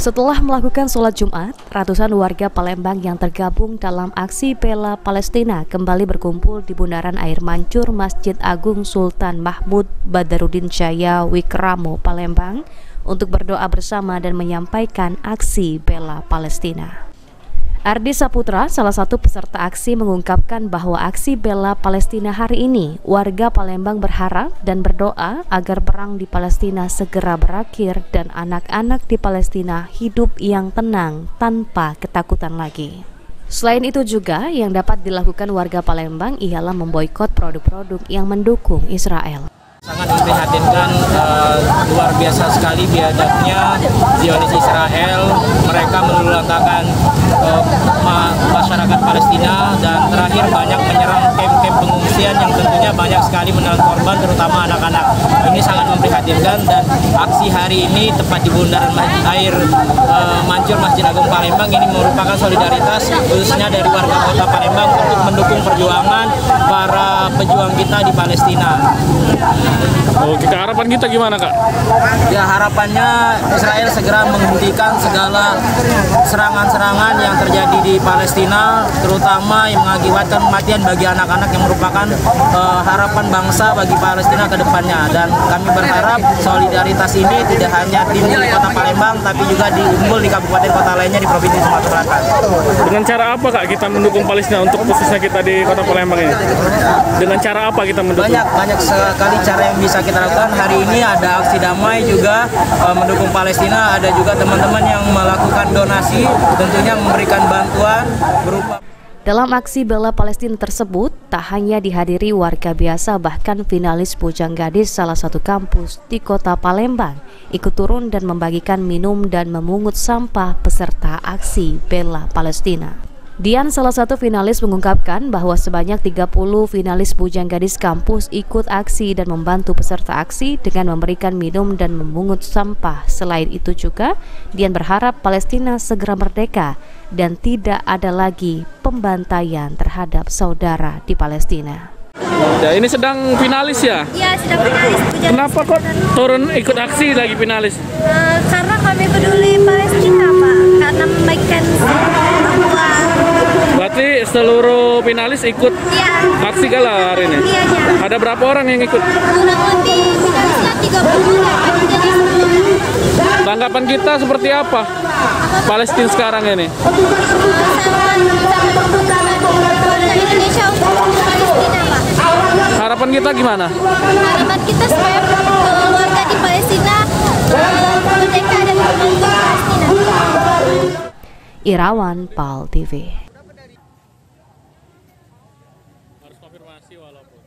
Setelah melakukan sholat Jumat, ratusan warga Palembang yang tergabung dalam aksi bela Palestina kembali berkumpul di bundaran air mancur Masjid Agung Sultan Mahmud Badarudin Jaya Wikramo, Palembang untuk berdoa bersama dan menyampaikan aksi bela Palestina. Ardi Saputra, salah satu peserta aksi, mengungkapkan bahwa aksi bela Palestina hari ini, warga Palembang berharap dan berdoa agar perang di Palestina segera berakhir dan anak-anak di Palestina hidup yang tenang tanpa ketakutan lagi. Selain itu juga yang dapat dilakukan warga Palembang ialah memboikot produk-produk yang mendukung Israel. Sangat memprihatinkan, luar biasa sekali biadabnya Zionis Israel. Mereka meluluhlantakan masyarakat Palestina dan terakhir banyak menyerang kamp-kamp pengungsian yang tentunya banyak sekali menelan korban, terutama anak-anak. Ini sangat memprihatinkan dan aksi hari ini tepat di bundaran air mancur Masjid Agung Palembang ini merupakan solidaritas khususnya dari warga kota Palembang untuk mendukung perjuangan para pejuang kita di Palestina. Oh, harapan kita gimana, Kak? Ya, harapannya Israel segera menghentikan segala serangan-serangan yang terjadi di Palestina, terutama yang mengakibatkan kematian bagi anak-anak yang merupakan harapan bangsa bagi Palestina ke depannya. Dan kami berharap solidaritas ini tidak hanya timbul di kota Palembang, tapi juga timbul di kabupaten kota lainnya di Provinsi Sumatera Selatan. Dengan cara apa, Kak, kita mendukung Palestina untuk khususnya kita di kota Palembang ini? Dengan cara apa kita mendukung? Banyak sekali cara yang bisa kita lakukan. Hari ini ada aksi damai juga mendukung Palestina, ada juga teman-teman yang melakukan donasi, tentunya memberikan bantuan berupa. Dalam aksi bela Palestina tersebut, tak hanya dihadiri warga biasa, bahkan finalis Bujang Gadis salah satu kampus di kota Palembang ikut turun dan membagikan minum dan memungut sampah peserta aksi bela Palestina. Dian, salah satu finalis, mengungkapkan bahwa sebanyak 30 finalis Bujang Gadis kampus ikut aksi dan membantu peserta aksi dengan memberikan minum dan memungut sampah. Selain itu juga, Dian berharap Palestina segera merdeka dan tidak ada lagi pembantaian terhadap saudara di Palestina. Ya, ini sedang finalis ya? Iya, sedang finalis. Kenapa kok turun ikut aksi lagi finalis? Karena kami peduli Palestina, Pak. Karena membagikan bahwa. Berarti seluruh finalis ikut aksi kala hari ini? Iya, ya. Ada berapa orang yang ikut? Kurang lebih finalisnya 30 orang. Jadi tanggapan kita seperti apa? Palestina sekarang ini? sangat membuka Indonesia untuk Palestina, Pak. Harapan kita gimana? Harapan kita supaya keluarga di Palestina merdeka dan membantu Palestina. Irawan, PAL TV. Harus konfirmasi walaupun